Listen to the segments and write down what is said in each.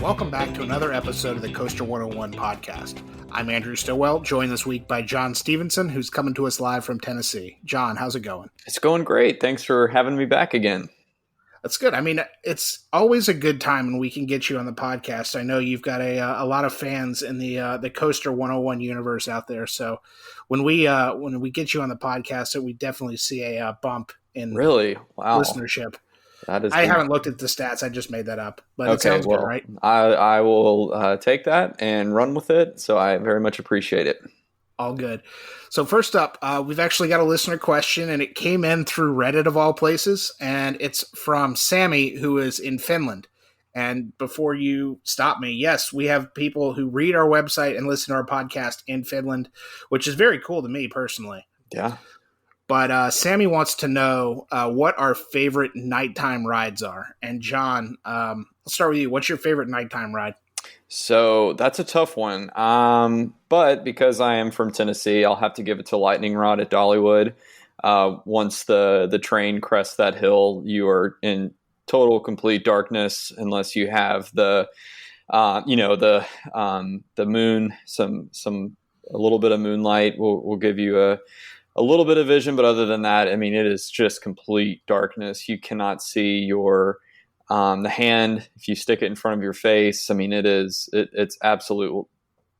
Welcome back to another episode of the Coaster101 podcast. I'm Andrew Stillwell, joined this week by John Stevenson, who's coming to us live from Tennessee. John, how's it going? It's going great. Thanks for having me back again. That's good. I mean, it's always a good time when we can get you on the podcast. I know you've got a lot of fans in the Coaster101 universe out there. So when we get you on the podcast, we definitely see a bump in listenership. I haven't looked at the stats. I just made that up, but it sounds good, right? I will take that and run with it. So I very much appreciate it. All good. So first up, we've actually got a listener question, and it came in through Reddit of all places, and it's from Sammy, who is in Finland. And before you stop me, yes, we have people who read our website and listen to our podcast in Finland, which is very cool to me personally. Yeah. But Sammy wants to know what our favorite nighttime rides are. And John, I'll start with you. What's your favorite nighttime ride? So that's a tough one. But because I am from Tennessee, I'll have to give it to Lightning Rod at Dollywood. Once the train crests that hill, you are in total, complete darkness unless you have the moon, a little bit of moonlight will give you a little bit of vision, but other than that, I mean, it is just complete darkness. You cannot see the hand if you stick it in front of your face. I mean, it's absolute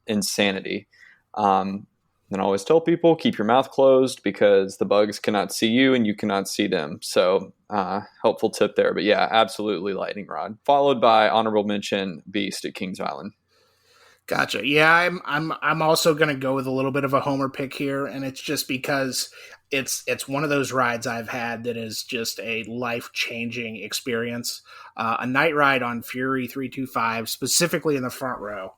insanity. And I always tell people, keep your mouth closed because the bugs cannot see you and you cannot see them. So helpful tip there. But yeah, absolutely Lightning Rod, followed by honorable mention Beast at Kings Island. Gotcha. Yeah, I'm also going to go with a little bit of a homer pick here, and it's just because it's one of those rides I've had that is just a life-changing experience. A night ride on Fury 325, specifically in the front row.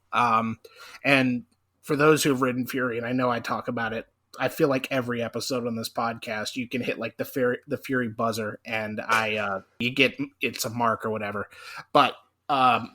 And for those who've ridden Fury, and I know I talk about it, I feel like every episode on this podcast, you can hit like the Fury buzzer, and it's a mark or whatever. But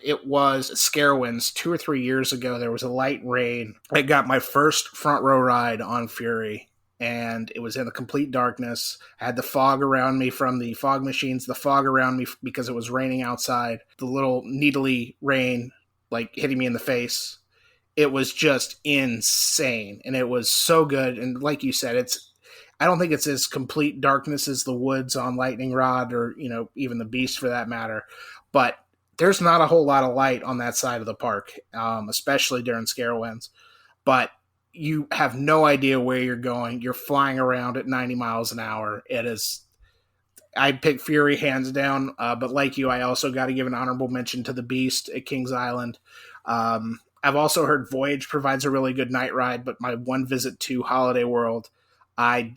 it was Carowinds 2 or 3 years ago. There was a light rain. I got my first front row ride on Fury, and it was in the complete darkness. I had the fog around me from the fog machines, the fog around me because it was raining outside, the little needly rain like hitting me in the face. It was just insane, and it was so good. And like you said, I don't think it's as complete darkness as the woods on Lightning Rod or, even the Beast for that matter, but there's not a whole lot of light on that side of the park, especially during Carowinds. But you have no idea where you're going. You're flying around at 90 miles an hour. I'd pick Fury hands down, but like you, I also got to give an honorable mention to the Beast at Kings Island. I've also heard Voyage provides a really good night ride, but my one visit to Holiday World, I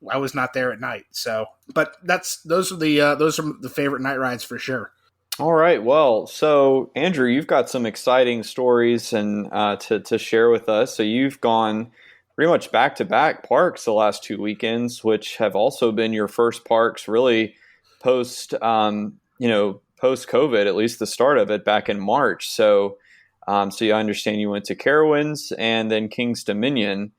was not there at night. So, but those are the favorite night rides for sure. All right. Well, so Andrew, you've got some exciting stories and to share with us. So you've gone pretty much back-to-back parks the last 2 weekends, which have also been your first parks really post COVID, at least the start of it back in March. So I understand you went to Carowinds and then Kings Dominion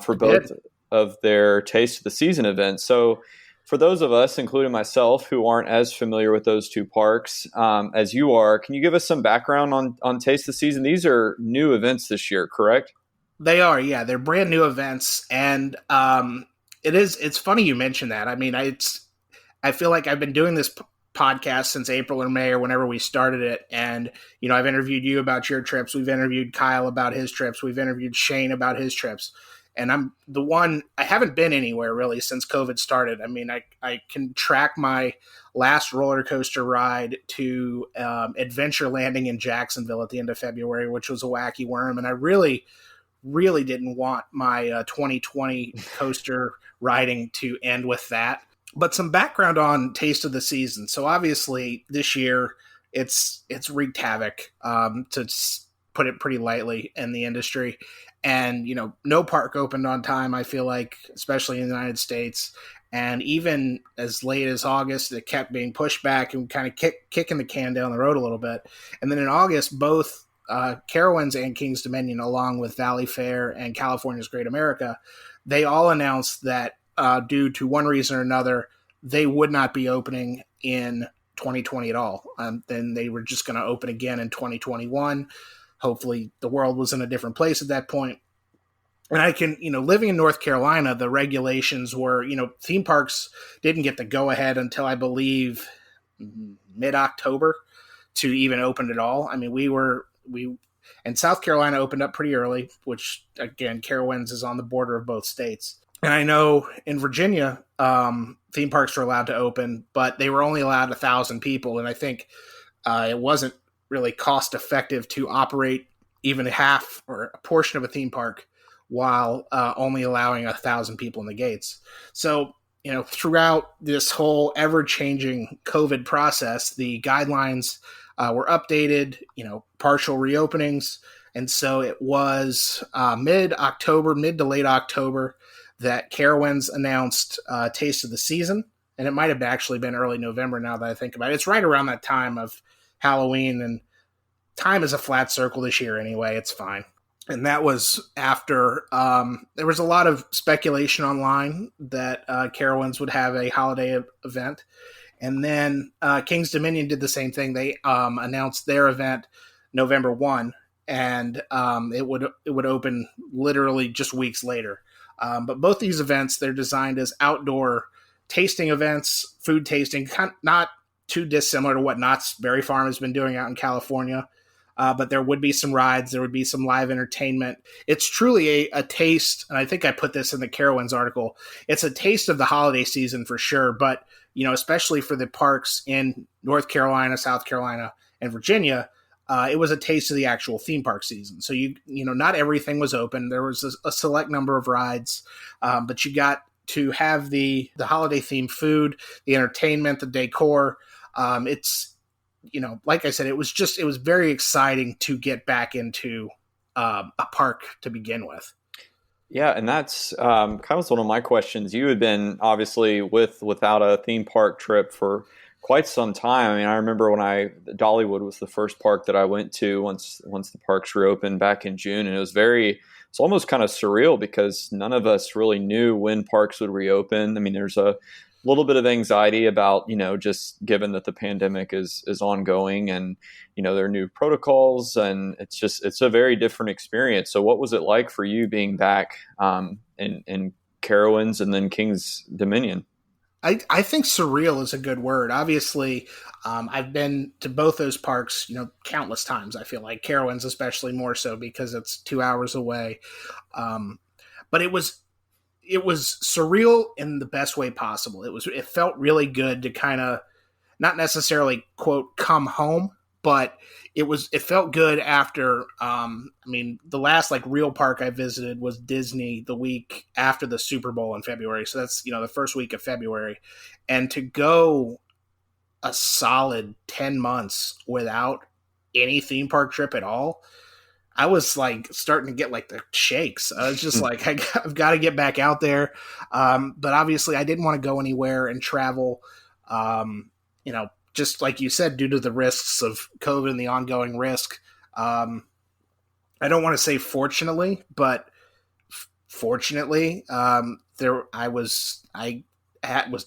for both of their Taste of the Season events. So for those of us, including myself, who aren't as familiar with those two parks as you are, can you give us some background on Taste the Season? These are new events this year, correct? They are, yeah. They're brand new events, and it's funny you mentioned that. I mean, I feel like I've been doing this podcast since April or May or whenever we started it, and I've interviewed you about your trips. We've interviewed Kyle about his trips. We've interviewed Shane about his trips. And I'm the one, I haven't been anywhere really since COVID started. I mean, I can track my last roller coaster ride to Adventure Landing in Jacksonville at the end of February, which was a wacky worm. And I really, really didn't want my 2020 coaster riding to end with that. But some background on Taste of the Season. So obviously this year it's wreaked havoc, to put it pretty lightly, in the industry. And, no park opened on time, I feel like, especially in the United States. And even as late as August, it kept being pushed back and kind of kicking the can down the road a little bit. And then in August, both Carowinds and Kings Dominion, along with Valley Fair and California's Great America, they all announced that due to one reason or another, they would not be opening in 2020 at all. Then they were just going to open again in 2021. Hopefully, the world was in a different place at that point. And I can, living in North Carolina, the regulations were, theme parks didn't get the go ahead until I believe mid-October to even open at all. I mean, and South Carolina opened up pretty early, which again, Carowinds is on the border of both states. And I know in Virginia, theme parks were allowed to open, but they were only allowed 1,000 people. And I think it wasn't really cost effective to operate even half or a portion of a theme park while only allowing 1,000 people in the gates. So, throughout this whole ever-changing COVID process, the guidelines were updated, partial reopenings. And so it was mid to late October that Carowinds announced Taste of the Season. And it might have actually been early November now that I think about it. It's right around that time of Halloween, and time is a flat circle this year anyway. It's fine. And that was after there was a lot of speculation online that Carowinds would have a holiday event. And then Kings Dominion did the same thing. They announced their event November 1, and it would open literally just weeks later. But both these events, they're designed as outdoor tasting events, food tasting, not too dissimilar to what Knott's Berry Farm has been doing out in California. But there would be some rides. There would be some live entertainment. It's truly a taste, and I think I put this in the Carowinds article. It's a taste of the holiday season for sure, but, especially for the parks in North Carolina, South Carolina, and Virginia, it was a taste of the actual theme park season. So, not everything was open. There was a select number of rides, but you got to have the holiday themed food, the entertainment, the decor. It's, like I said, it was very exciting to get back into a park to begin with. Yeah, and that's kind of one of my questions. You had been obviously without a theme park trip for quite some time. I mean, I remember when Dollywood was the first park that I went to once the parks reopened back in June, and it's almost kind of surreal because none of us really knew when parks would reopen. I mean, there's a little bit of anxiety about, just given that the pandemic is ongoing and, there are new protocols, and it's a very different experience. So what was it like for you being back in Carowinds and then Kings Dominion? I think surreal is a good word. Obviously, I've been to both those parks, countless times. I feel like Carowinds, especially more so because it's 2 hours away. But it was surreal in the best way possible. It felt really good to kind of not necessarily quote come home, but it felt good after. The last real park I visited was Disney the week after the Super Bowl in February. So that's the first week of February, and to go a solid 10 months without any theme park trip at all, I was starting to get the shakes. I was just I've got to get back out there. But obviously I didn't want to go anywhere and travel, just like you said, due to the risks of COVID and the ongoing risk. I don't want to say fortunately, but fortunately, I was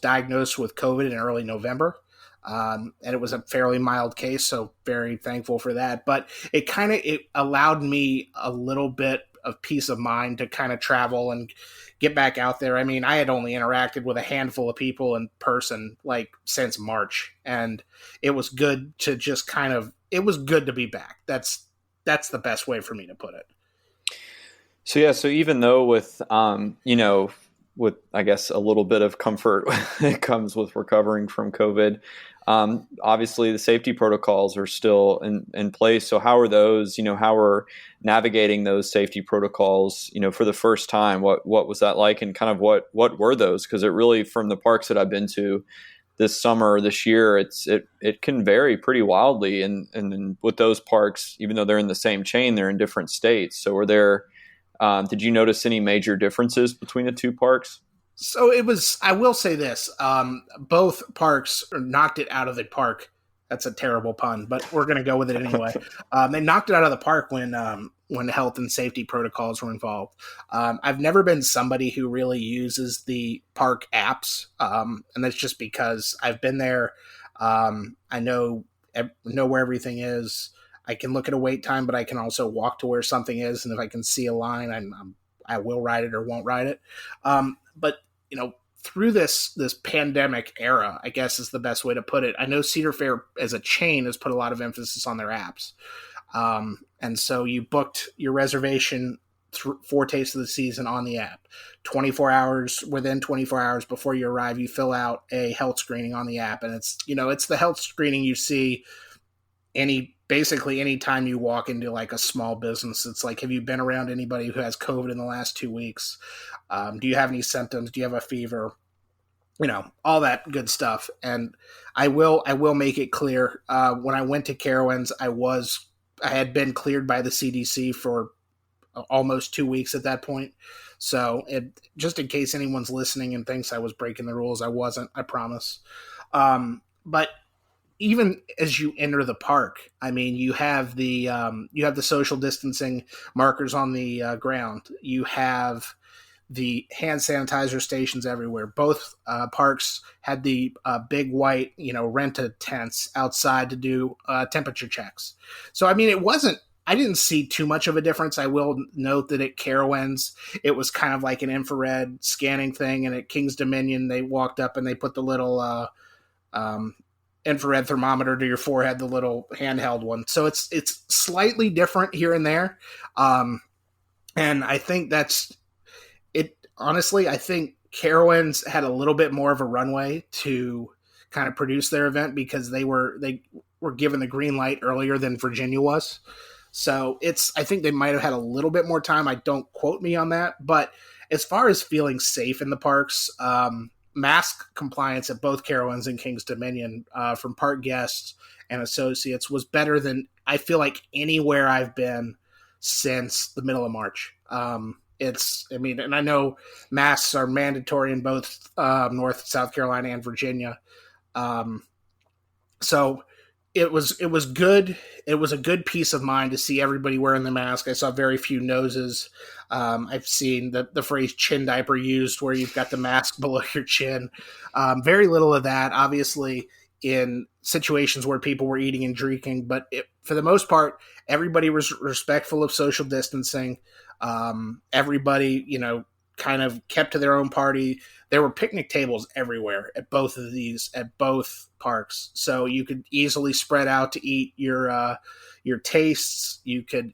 diagnosed with COVID in early November. And it was a fairly mild case, so very thankful for that. But it allowed me a little bit of peace of mind to kind of travel and get back out there. I mean, I had only interacted with a handful of people in person since March, and it was good to it was good to be back. That's the best way for me to put it. So yeah, so even though with with I guess a little bit of comfort that comes with recovering from COVID, obviously the safety protocols are still in place. So how are those, how are navigating those safety protocols, for the first time? What was that like, and kind of what were those? Because it really, from the parks that I've been to this summer, this year, it can vary pretty wildly. And then with those parks, even though they're in the same chain, they're in different states. So were there, did you notice any major differences between the two parks? So I will say this, both parks knocked it out of the park That's a terrible pun, but we're going to go with it anyway. They knocked it out of the park when health and safety protocols were involved. I've never been somebody who really uses the park apps, and that's just because I've been there. I know where everything is. I can look at a wait time, but I can also walk to where something is, and if I can see a line, I will ride it or won't ride it. But through this pandemic era, I guess is the best way to put it. I know Cedar Fair as a chain has put a lot of emphasis on their apps, and so you booked your reservation 4 Tastes of the Season on the app. 24 hours within 24 hours before you arrive, you fill out a health screening on the app, and it's the health screening you see basically any time you walk into like a small business. It's like, have you been around anybody who has COVID in the last 2 weeks? Do you have any symptoms? Do you have a fever? All that good stuff. And I will make it clear. When I went to Carowinds, I had been cleared by the CDC for almost 2 weeks at that point. So just in case anyone's listening and thinks I was breaking the rules, I wasn't, I promise. But even as you enter the park, I mean, you have the social distancing markers on the ground. You have the hand sanitizer stations everywhere. Both parks had the big white, rent-a tents outside to do temperature checks. So, I mean, I didn't see too much of a difference. I will note that at Carowinds, it was kind of like an infrared scanning thing. And at Kings Dominion, they walked up and they put the little infrared thermometer to your forehead, the little handheld one. So it's slightly different here and there. And I think that's it. Honestly, I think Carowinds had a little bit more of a runway to kind of produce their event because they were given the green light earlier than Virginia was. So I think they might have had a little bit more time. I don't quote me on that, but as far as feeling safe in the parks, mask compliance at both Carowinds and Kings Dominion from park guests and associates was better than I feel like anywhere I've been since the middle of March. And I know masks are mandatory in both North, South Carolina, and Virginia. So it was good. It was a good peace of mind to see everybody wearing the mask. I saw very few noses. I've seen the phrase chin diaper used where you've got the mask below your chin. Very little of that, obviously, in situations where people were eating and drinking. But for the most part, everybody was respectful of social distancing. Everybody, kind of kept to their own party. There were picnic tables everywhere at both parks. So you could easily spread out to eat your tastes. You could,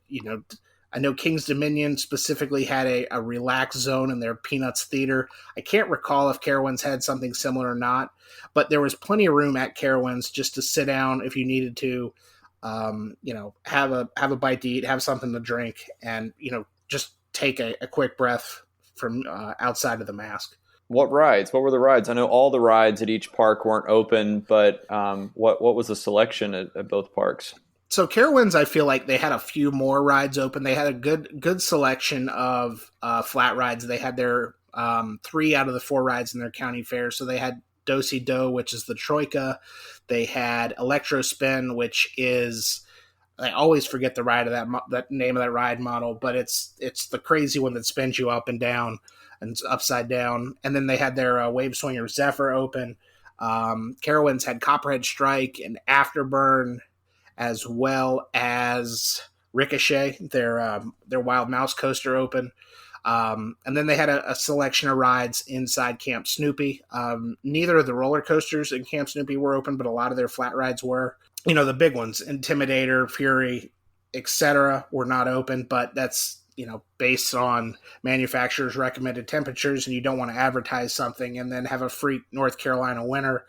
I know Kings Dominion specifically had a relax zone in their Peanuts Theater. I can't recall if Carowinds had something similar or not, but there was plenty of room at Carowinds just to sit down if you needed to, have a bite to eat, have something to drink, and, just take a quick breath from outside of the mask. What rides? What were the rides? I know all the rides at each park weren't open, but what was the selection at both parks? So Carowinds, I feel like they had a few more rides open. They had a good selection of flat rides. They had their 3 out of the 4 rides in their county fair. So they had Do-Si-Do, which is the Troika. They had Electro Spin, which is, I always forget the ride of that name of that ride model, but it's the crazy one that spins you up and down and upside down. And then they had their Wave Swinger Zephyr open. Carowinds had Copperhead Strike and Afterburn, as well as Ricochet, their Wild Mouse coaster open. And then they had a selection of rides inside Camp Snoopy. Neither of the roller coasters in Camp Snoopy were open, but a lot of their flat rides were. The big ones, Intimidator, Fury, etc., were not open, but that's, based on manufacturers' recommended temperatures, and you don't want to advertise something and then have a freak North Carolina winter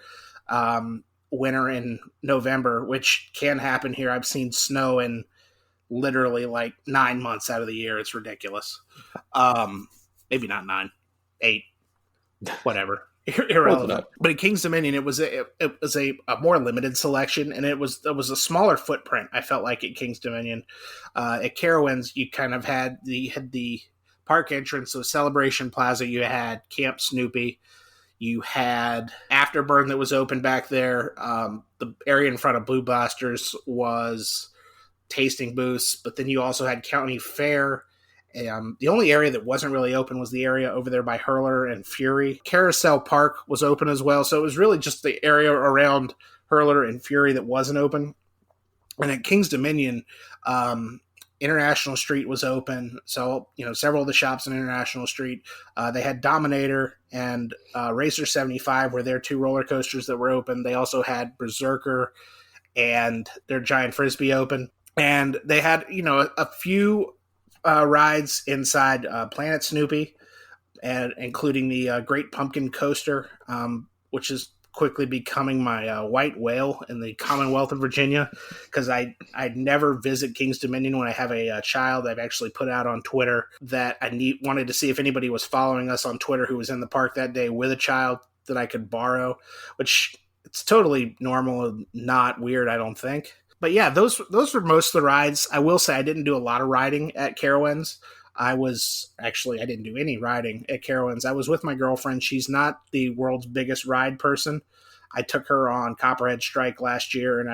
in November, which can happen here. I've seen snow in literally like 9 months out of the year. It's ridiculous. Maybe not 9, 8, whatever. Irrelevant. But at Kings Dominion, it was a more limited selection, and it was a smaller footprint. I felt like at Kings Dominion. At Carowinds, you kind of had the park entrance, so Celebration Plaza. You had Camp Snoopy. You had Afterburn that was open back there. The area in front of Blue Blasters was tasting booths, but then you also had County Fair. The only area that wasn't really open was the area over there by Hurler and Fury. Carousel Park was open as well, so it was really just the area around Hurler and Fury that wasn't open. And at Kings Dominion, International Street was open, so several of the shops in International Street, they had Dominator and Racer 75 were their 2 roller coasters that were open. They also had Berserker and their Giant Frisbee open, and they had a few rides inside Planet Snoopy, and including the Great Pumpkin Coaster, which is quickly becoming my white whale in the Commonwealth of Virginia, because I'd never visit Kings Dominion when I have a child. I've actually put out on Twitter that I wanted to see if anybody was following us on Twitter who was in the park that day with a child that I could borrow, which it's totally normal and not weird, I don't think. But yeah, those were most of the rides. I will say I didn't do a lot of riding at Carowinds. I didn't do any riding at Carowinds. I was with my girlfriend. She's not the world's biggest ride person. I took her on Copperhead Strike last year, and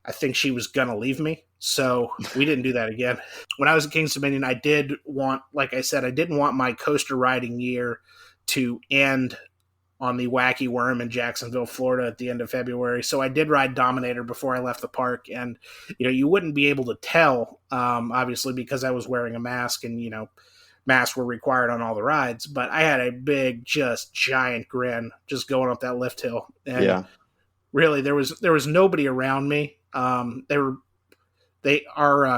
I think she was going to leave me. So we didn't do that again. When I was at Kings Dominion, I didn't want my coaster riding year to end on the Wacky Worm in Jacksonville, Florida at the end of February. So I did ride Dominator before I left the park. And, you wouldn't be able to tell, obviously, because I was wearing a mask and, masks were required on all the rides. But I had a big, just giant grin just going up that lift hill. And really, there was nobody around me. Our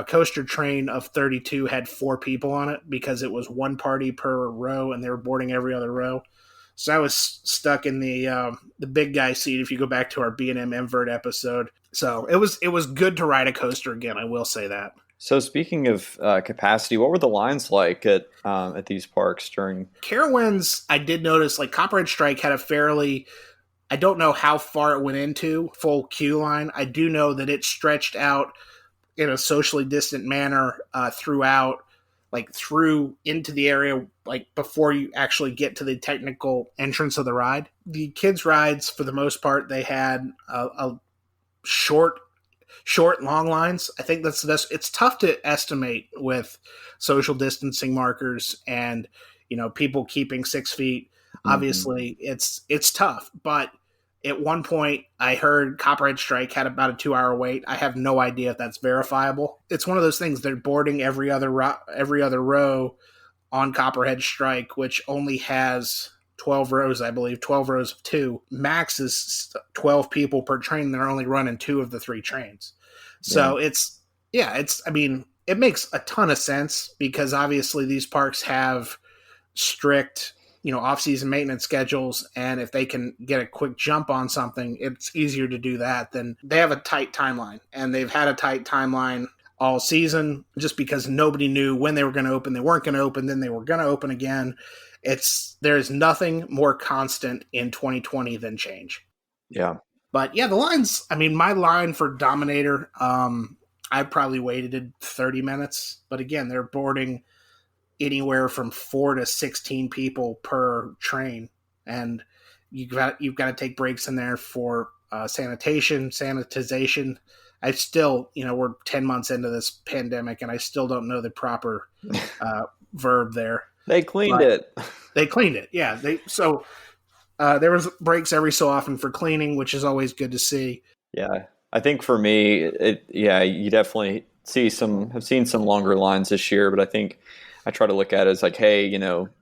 coaster train of 32 had 4 people on it because it was one party per row and they were boarding every other row. So I was stuck in the big guy seat. If you go back to our B&M Invert episode, so it was good to ride a coaster again. I will say that. So speaking of capacity, what were the lines like at these parks during Carowinds? I did notice like Copperhead Strike had a fairly, I don't know how far it went into full queue line. I do know that it stretched out in a socially distant manner throughout. Like through into the area, like before you actually get to the technical entrance of the ride. The kids' rides, for the most part, they had a short, long lines. I think it's tough to estimate with social distancing markers and people keeping 6 feet. Obviously, it's tough, but at one point, I heard Copperhead Strike had about a 2-hour wait. I have no idea if that's verifiable. It's one of those things. They're boarding every other row on Copperhead Strike, which only has 12 rows, I believe, 12 rows of 2. Max is 12 people per train. They're only running 2 of the 3 trains. So it makes a ton of sense because obviously these parks have strict off-season maintenance schedules, and if they can get a quick jump on something, it's easier to do that than they have a tight timeline, and they've had a tight timeline all season just because nobody knew when they were going to open. They weren't going to open, then they were going to open again. There's nothing more constant in 2020 than change. Yeah. But yeah, the lines, my line for Dominator, I probably waited 30 minutes, but again, they're boarding anywhere from 4 to 16 people per train, and you've got to take breaks in there for sanitization. I still, we're 10 months into this pandemic, and I still don't know the proper verb there. They cleaned it. They cleaned it, yeah. There was breaks every so often for cleaning, which is always good to see. Yeah, I think for me, you definitely have seen some longer lines this year, but I think I try to look at it as like, hey,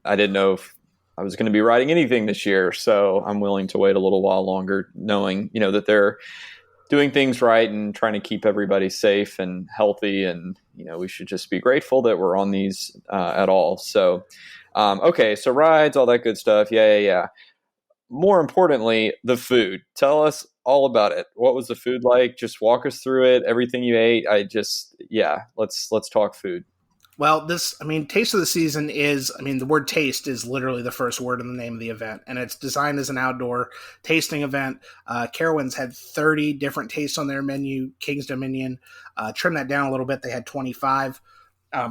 I didn't know if I was going to be riding anything this year, so I'm willing to wait a little while longer, knowing, that they're doing things right and trying to keep everybody safe and healthy, and we should just be grateful that we're on these at all. So, okay, so rides, all that good stuff, yeah. More importantly, the food. Tell us all about it. What was the food like? Just walk us through it. Everything you ate. Let's talk food. Well, Taste of the Season is, the word taste is literally the first word in the name of the event, and it's designed as an outdoor tasting event. Carowinds had 30 different tastes on their menu. Kings Dominion trimmed that down a little bit. They had 25.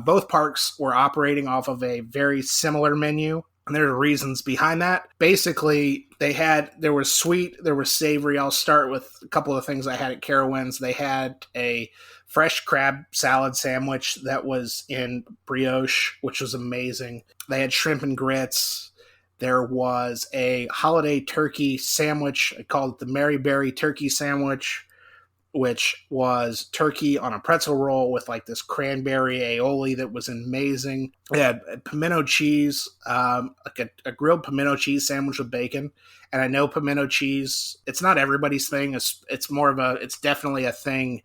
Both parks were operating off of a very similar menu. And there are reasons behind that. Basically, there was sweet, there was savory. I'll start with a couple of things I had at Carowinds. They had a fresh crab salad sandwich that was in brioche, which was amazing. They had shrimp and grits. There was a holiday turkey sandwich. I called it the Mary Berry turkey sandwich, which was turkey on a pretzel roll with like this cranberry aioli that was amazing. They had pimento cheese, like a grilled pimento cheese sandwich with bacon. And I know pimento cheese, it's not everybody's thing. It's definitely a thing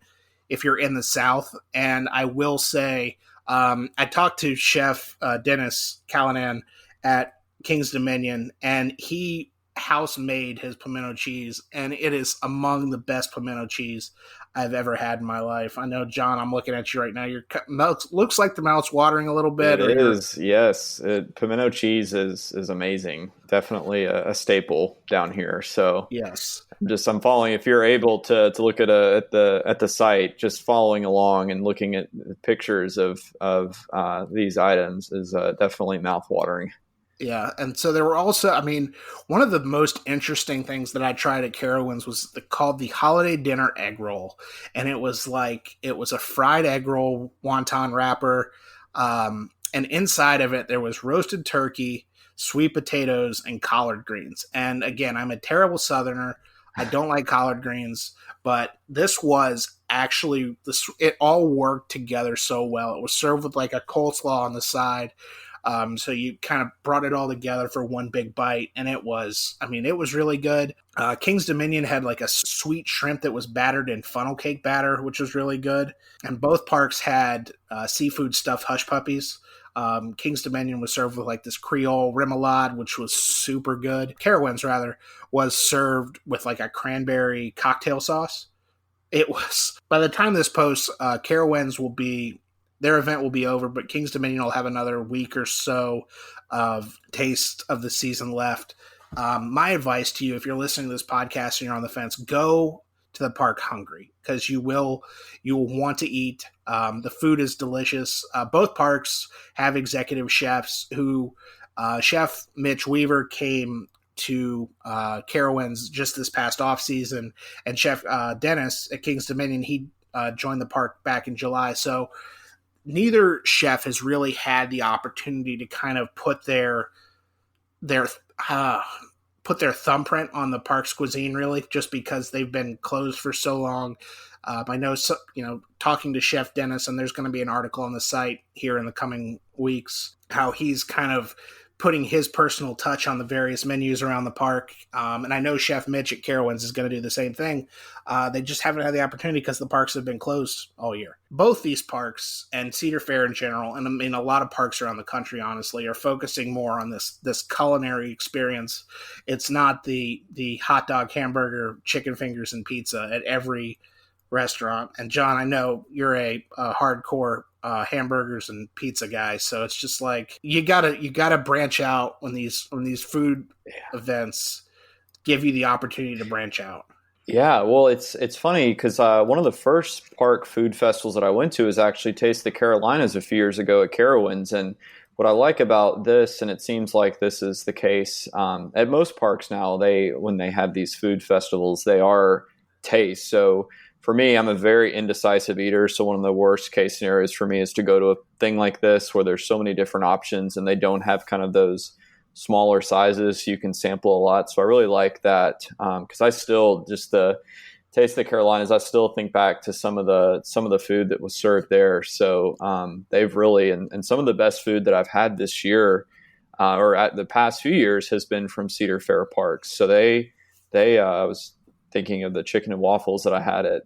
if you're in the South. And I will say, I talked to Chef Dennis Callanan at Kings Dominion, and he house made his pimento cheese, and it is among the best pimento cheese I've ever had in my life. I know, John, I'm looking at you right now. Your mouth looks like the mouth's watering a little bit. It is, yes. Pimento cheese is amazing. Definitely a staple down here. So Yes. I'm following. If you're able to look at the site, just following along and looking at pictures of these items is definitely mouth-watering. Yeah, and so there were also, I mean, one of the most interesting things that I tried at Carowinds was called the Holiday Dinner Egg Roll, and it was a fried egg roll wonton wrapper, and inside of it there was roasted turkey, sweet potatoes, and collard greens. And again, I'm a terrible Southerner. I don't like collard greens, but this was actually it all worked together so well. It was served with like a coleslaw on the side. So you kind of brought it all together for one big bite, and it was really good. King's Dominion had like a sweet shrimp that was battered in funnel cake batter, which was really good. And both parks had seafood stuffed hush puppies. King's Dominion was served with like this Creole remoulade, which was super good. Carowinds, rather, was served with like a cranberry cocktail sauce. It was, by the time this posts, Carowinds their event will be over, but King's Dominion will have another week or so of taste of the season left. My advice to you, if you're listening to this podcast and you're on the fence, go to the park hungry, because you will want to eat. The food is delicious. Both parks have executive chefs who, Chef Mitch Weaver came to Carowinds just this past off season, and Chef Dennis at King's Dominion, he joined the park back in July. So neither chef has really had the opportunity to kind of put their thumbprint on the park's cuisine, really, just because they've been closed for so long. I know, talking to Chef Dennis, and there's going to be an article on the site here in the coming weeks, how he's kind of putting his personal touch on the various menus around the park. And I know Chef Mitch at Carowinds is going to do the same thing. They just haven't had the opportunity because the parks have been closed all year. Both these parks and Cedar Fair in general, and I mean a lot of parks around the country, honestly, are focusing more on this culinary experience. It's not the hot dog, hamburger, chicken fingers, and pizza at every restaurant. And John, I know you're a hardcore hamburgers and pizza guy, so it's just like you gotta branch out when these food events give you the opportunity to branch out. Yeah, well, it's funny because one of the first park food festivals that I went to was actually Taste the Carolinas a few years ago at Carowinds. And what I like about this, and it seems like this is the case at most parks now, when they have these food festivals, they are taste. So for me, I'm a very indecisive eater. So one of the worst case scenarios for me is to go to a thing like this where there's so many different options and they don't have kind of those smaller sizes, so you can sample a lot. So I really like that because I still, just the Taste of the Carolinas, I still think back to some of the food that was served there. So they've really, and some of the best food that I've had this year or at the past few years has been from Cedar Fair Parks. So I was thinking of the chicken and waffles that I had at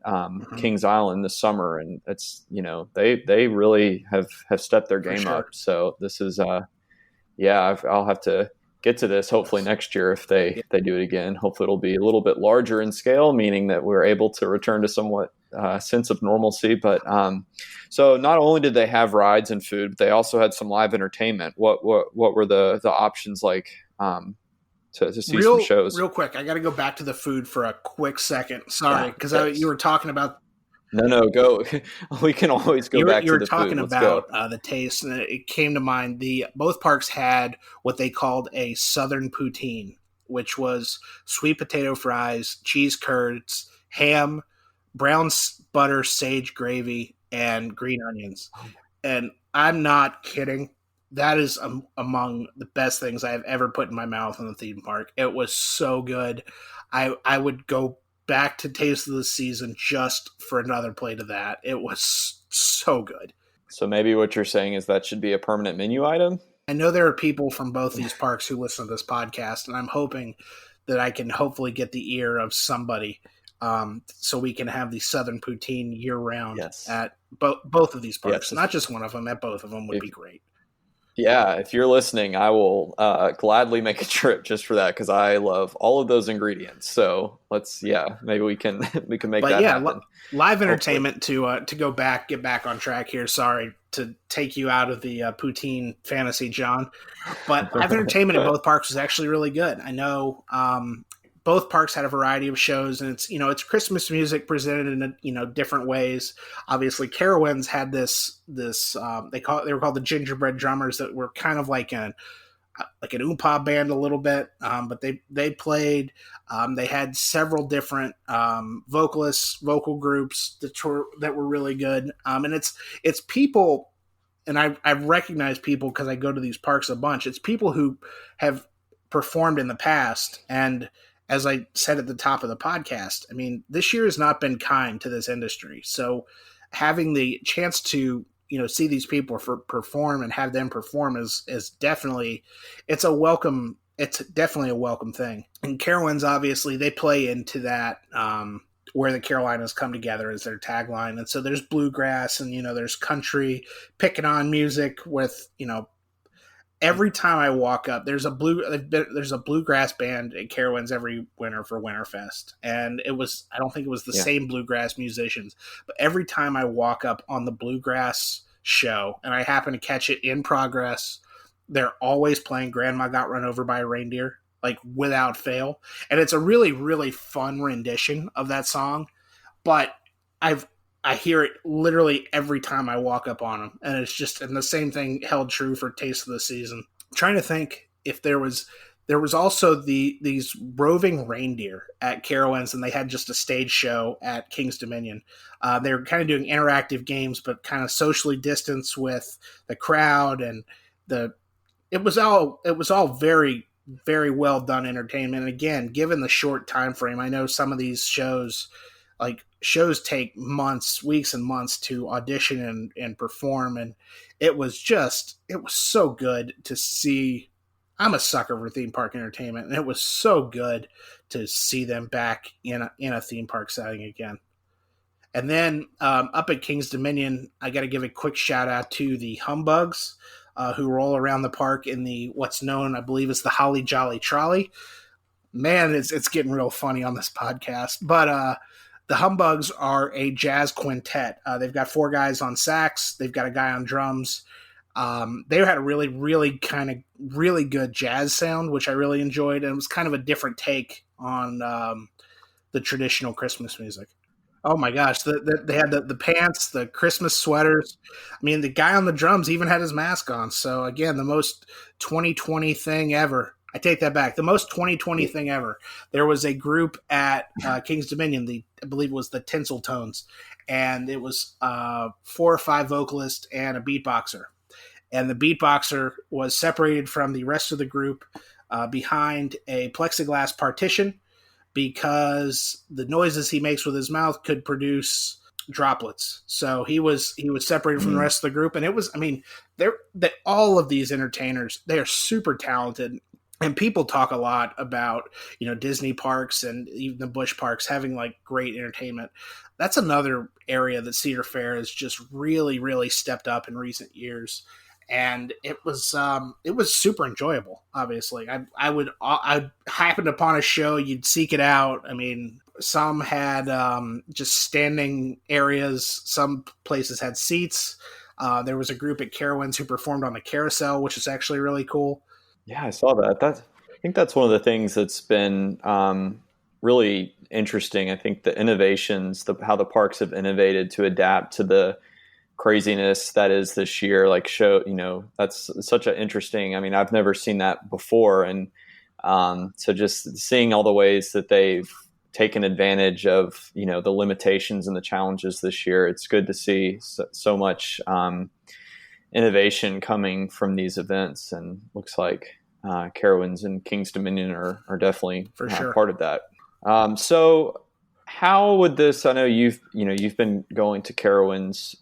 Kings Island this summer, and it's, they really have stepped their game up. So this is I'll have to get to this hopefully next year if they do it again. Hopefully it'll be a little bit larger in scale, meaning that we're able to return to somewhat sense of normalcy. But so not only did they have rides and food, but they also had some live entertainment. What were the options like to see some shows? Real quick, I got to go back to the food for a quick second. Sorry, because you were talking about No, go. We can always go back You to were the talking food. Let's about go. the taste, and it came to mind. The both parks had what they called a Southern poutine, which was sweet potato fries, cheese curds, ham, brown butter, sage gravy, and green onions. And I'm not kidding. That is among the best things I have ever put in my mouth in the theme park. It was so good. I would go back to Taste of the Season just for another plate of that. It was so good. So maybe what you're saying is that should be a permanent menu item. I know there are people from both these parks who listen to this podcast, and I'm hoping that I can hopefully get the ear of somebody, so we can have the Southern Poutine year round Yes. at both of these parks. Yes. Not just one of them, at both of them would If be great. Yeah, if you're listening, I will gladly make a trip just for that because I love all of those ingredients. So yeah, maybe we can we can make But that yeah, happen. live Hopefully. entertainment to get back on track here. Sorry to take you out of the poutine fantasy, John. But live entertainment at both parks was actually really good. I know both parks had a variety of shows, and it's Christmas music presented in different ways. Obviously, Carowinds had this they were called the Gingerbread Drummers that were kind of like an oompa band a little bit, but they played. They had several different vocal groups that were really good, and it's people, and I've recognized people because I go to these parks a bunch. It's people who have performed in the past, and as I said at the top of the podcast, I mean, this year has not been kind to this industry. So having the chance to see these people perform and have them perform is definitely it's definitely a welcome thing. And Carowinds, obviously, they play into that, where the Carolinas come together is their tagline. And so there's bluegrass and there's country picking on music with every time I walk up, there's a bluegrass band at Carowinds every winter for Winterfest, and I don't think it was the Yeah. same bluegrass musicians, but every time I walk up on the bluegrass show and I happen to catch it in progress, they're always playing "Grandma Got Run Over by a Reindeer," like without fail, and it's a really really fun rendition of that song. But I've I hear it literally every time I walk up on them, and and the same thing held true for Taste of the Season. I'm trying to think if there was also these roving reindeer at Carowinds, and they had just a stage show at Kings Dominion. They were kind of doing interactive games, but kind of socially distanced with the crowd, and the it was all very very well done entertainment. And again, given the short time frame, I know some of these shows take months, weeks and months to audition and perform, and it was so good to see. I'm a sucker for theme park entertainment, and it was so good to see them back in a theme park setting again. And then up at King's Dominion, I got to give a quick shout out to the Humbugs, who roll around the park in the what's known, I believe, as the Holly Jolly Trolley. Man, it's getting real funny on this podcast. But the Humbugs are a jazz quintet. They've got four guys on sax. They've got a guy on drums. They had a really, really kind of really good jazz sound, which I really enjoyed, and it was kind of a different take on the traditional Christmas music. Oh my gosh, they had the pants, the Christmas sweaters. I mean, the guy on the drums even had his mask on. So again, the most 2020 thing ever. I take that back. The most 2020 thing ever. There was a group at King's Dominion. I believe it was the Tinsel Tones, and it was four or five vocalists and a beatboxer. And the beatboxer was separated from the rest of the group behind a plexiglass partition because the noises he makes with his mouth could produce droplets. So he was separated from the rest of the group, and it was, I mean, all of these entertainers, they are super talented. And people talk a lot about Disney parks and even the Busch parks having like great entertainment. That's another area that Cedar Fair has just really really stepped up in recent years, and it was super enjoyable. Obviously, I happened upon a show, you'd seek it out. I mean, some had just standing areas, some places had seats. There was a group at Carowinds who performed on the carousel, which is actually really cool. Yeah, I saw that. I think that's one of the things that's been really interesting. I think the innovations, how the parks have innovated to adapt to the craziness that is this year, like show, that's such an interesting, I mean, I've never seen that before. And so just seeing all the ways that they've taken advantage of, the limitations and the challenges this year, it's good to see so much innovation coming from these events. And looks like Carowinds and Kings Dominion are definitely For sure. part of that. So how would this, I know you've been going to Carowinds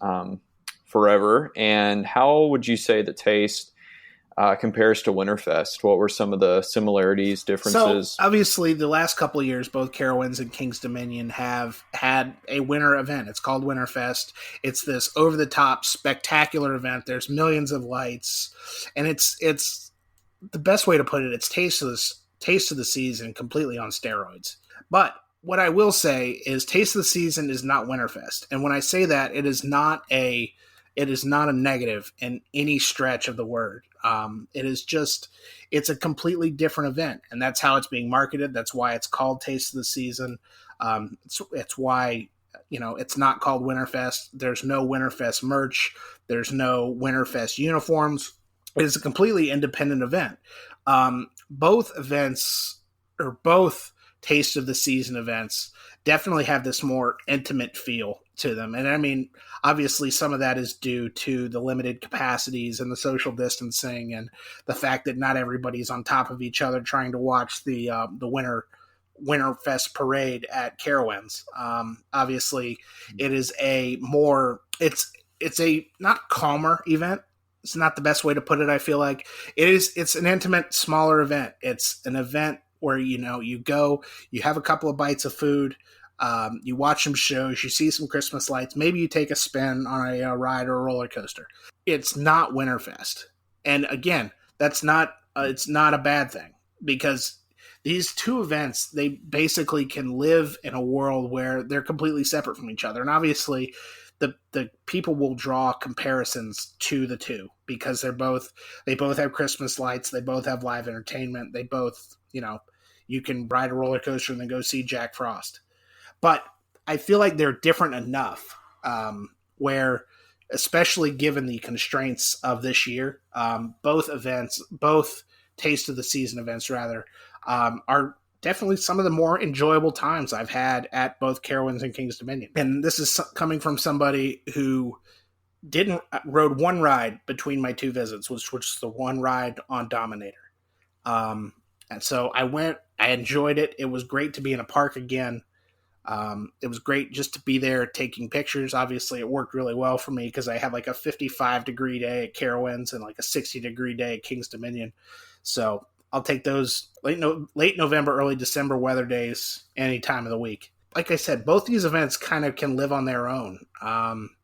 forever, and how would you say the taste compares to Winterfest? What were some of the similarities, differences? So obviously, the last couple of years, both Carowinds and Kings Dominion have had a winter event. It's called Winterfest. It's this over-the-top, spectacular event. There's millions of lights, and it's the best way to put it. It's taste of the season, completely on steroids. But what I will say is, taste of the season is not Winterfest, and when I say that, it is not a negative in any stretch of the word. It's a completely different event, and that's how it's being marketed. That's why it's called Taste of the Season. It's why, it's not called Winterfest. There's no Winterfest merch. There's no Winterfest uniforms. It is a completely independent event. Both events, or both Taste of the Season events, definitely have this more intimate feel to them. And I mean, obviously some of that is due to the limited capacities and the social distancing and the fact that not everybody's on top of each other trying to watch the Winterfest parade at Carowinds. Obviously it is it's a not calmer event. It's not the best way to put it. I feel like it's an intimate, smaller event. It's an event where, you go, you have a couple of bites of food, you watch some shows, you see some Christmas lights, maybe you take a spin on a ride or a roller coaster. It's not Winterfest. And again, it's not a bad thing, because these two events, they basically can live in a world where they're completely separate from each other. And obviously the people will draw comparisons to the two, because they both have Christmas lights, they both have live entertainment, they both, you can ride a roller coaster and then go see Jack Frost. But I feel like they're different enough where, especially given the constraints of this year, both Taste of the Season events, rather, are definitely some of the more enjoyable times I've had at both Carowinds and Kings Dominion. And this is coming from somebody who rode one ride between my two visits, which was the one ride on Dominator. And so I enjoyed it. It was great to be in a park again. It was great just to be there taking pictures. Obviously, it worked really well for me because I had like a 55-degree day at Carowinds and like a 60-degree day at Kings Dominion. So I'll take those late November, early December weather days any time of the week. Like I said, both these events kind of can live on their own.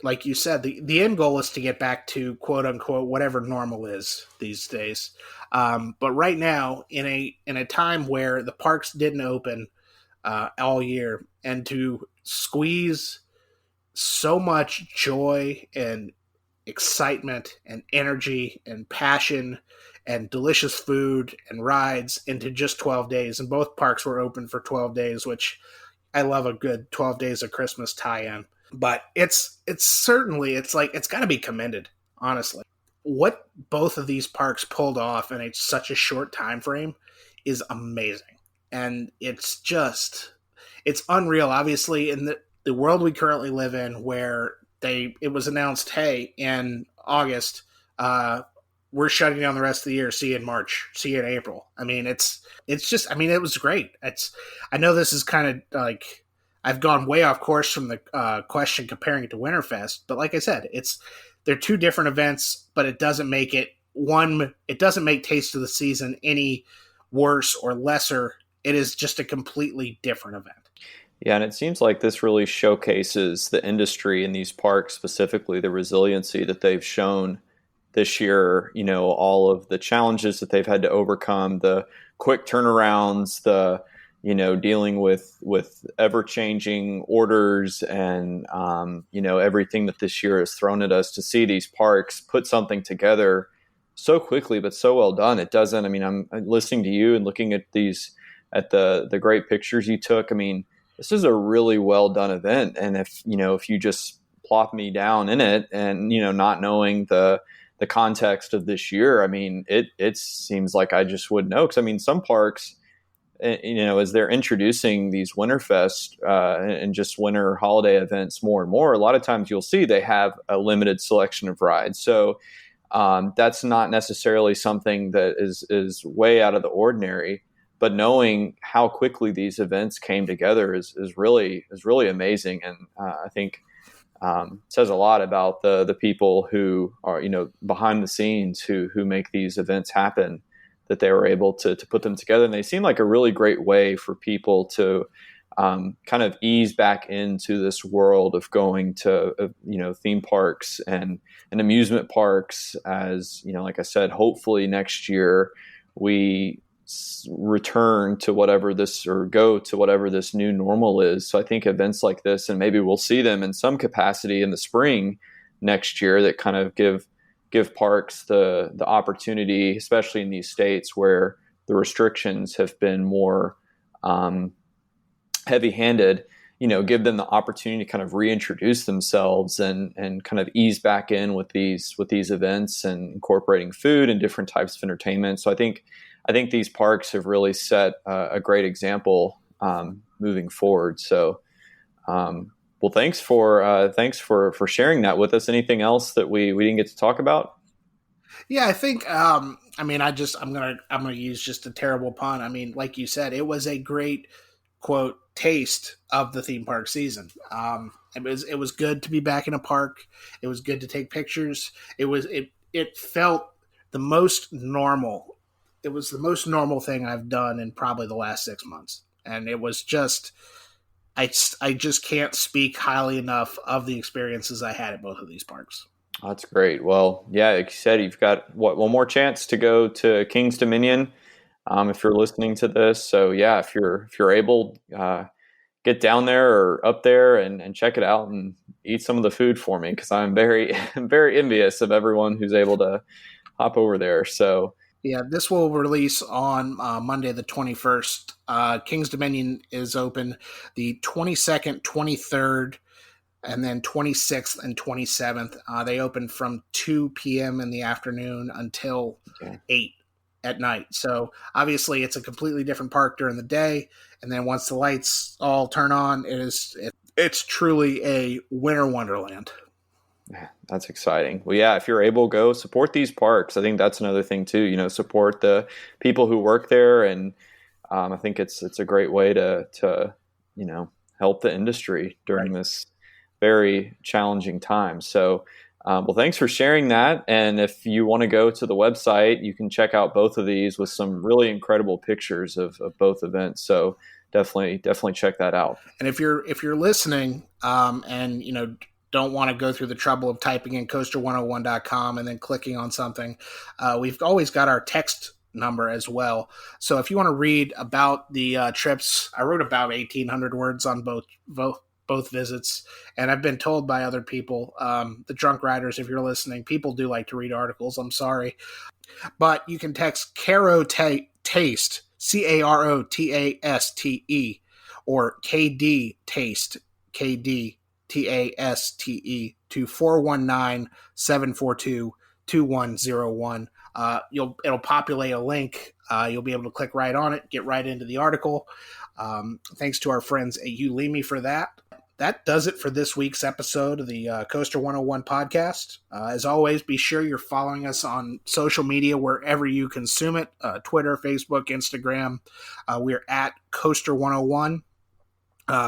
Like you said, the end goal is to get back to quote unquote whatever normal is these days. But right now, in a time where the parks didn't open all year, and to squeeze so much joy and excitement and energy and passion and delicious food and rides into just 12 days, and both parks were open for 12 days, which I love a good 12 days of Christmas tie-in. But it's certainly, it's got to be commended, honestly. What both of these parks pulled off in such a short time frame is amazing. And it's unreal, obviously, in the world we currently live in, where it was announced, hey, in August, we're shutting down the rest of the year. See you in March. See you in April. I mean, it's just, I mean, it was great. I know this is kind of like, I've gone way off course from the question comparing it to Winterfest, but like I said, they're two different events, but it doesn't make Taste of the Season any worse or lesser. It is just a completely different event. Yeah, and it seems like this really showcases the industry in these parks, specifically the resiliency that they've shown this year. All of the challenges that they've had to overcome, the quick turnarounds, the dealing with ever-changing orders, and everything that this year has thrown at us. To see these parks put something together so quickly but so well done. It doesn't, I mean, I'm listening to you and looking at these at the great pictures you took. I mean, this is a really well done event. And if you just plop me down in it and, not knowing the context of this year, I mean, it seems like I just would know. Cause I mean, some parks, as they're introducing these Winterfest and just winter holiday events more and more, a lot of times you'll see they have a limited selection of rides. So that's not necessarily something that is way out of the ordinary. But knowing how quickly these events came together is really amazing, and I think says a lot about the people who are behind the scenes who make these events happen, that they were able to put them together. And they seem like a really great way for people to kind of ease back into this world of going to theme parks and amusement parks, as like I said, hopefully next year we return to whatever this, or go to whatever this new normal is. So I think events like this, and maybe we'll see them in some capacity in the spring next year, that kind of give parks the opportunity, especially in these states where the restrictions have been more heavy-handed, give them the opportunity to kind of reintroduce themselves and kind of ease back in with these events and incorporating food and different types of entertainment. So I think these parks have really set a great example moving forward. So, well, thanks for sharing that with us. Anything else that we didn't get to talk about? Yeah, I think. I'm gonna use just a terrible pun. I mean, like you said, it was a great quote taste of the theme park season. It was good to be back in a park. It was good to take pictures. It felt the most normal. It was the most normal thing I've done in probably the last 6 months. And it was just, I just can't speak highly enough of the experiences I had at both of these parks. That's great. Well, yeah, like you said, you've got one more chance to go to Kings Dominion if you're listening to this. So yeah, if you're able, get down there or up there and check it out and eat some of the food for me, because I'm very very envious of everyone who's able to hop over there. So. Yeah, this will release on Monday the 21st. Kings Dominion is open the 22nd, 23rd, and then 26th and 27th. They open from 2 p.m. in the afternoon until 8 at night. So obviously it's a completely different park during the day. And then once the lights all turn on, it's truly a winter wonderland. That's exciting. Well, yeah, if you're able, go support these parks. I think that's another thing too, support the people who work there. And I think it's a great way to help the industry during this very challenging time. So, well, thanks for sharing that. And if you want to go to the website, you can check out both of these with some really incredible pictures of both events. So definitely check that out. And if you're listening, and don't want to go through the trouble of typing in coaster101.com and then clicking on something, we've always got our text number as well. So if you want to read about the trips, I wrote about 1,800 words on both visits, and I've been told by other people, the drunk riders, if you're listening, people do like to read articles. I'm sorry, but you can text Taste, CAROTASTE, or KD Taste, KD TASTE, to 419-742-2101. It'll populate a link. You'll be able to click right on it, get right into the article. Thanks to our friends at Ulimi for that. That does it for this week's episode of the Coaster 101 podcast. As always, be sure you're following us on social media wherever you consume it, Twitter, Facebook, Instagram. We're at Coaster 101.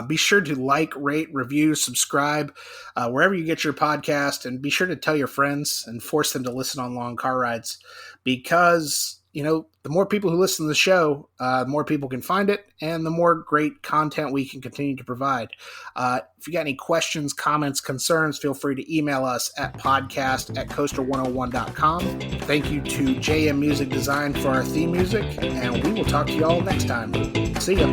Be sure to like, rate, review, subscribe, wherever you get your podcast, and be sure to tell your friends and force them to listen on long car rides, because, the more people who listen to the show, the more people can find it, and the more great content we can continue to provide. If you got any questions, comments, concerns, feel free to email us at podcast@coaster101.com. Thank you to JM Music Design for our theme music, and we will talk to you all next time. See ya.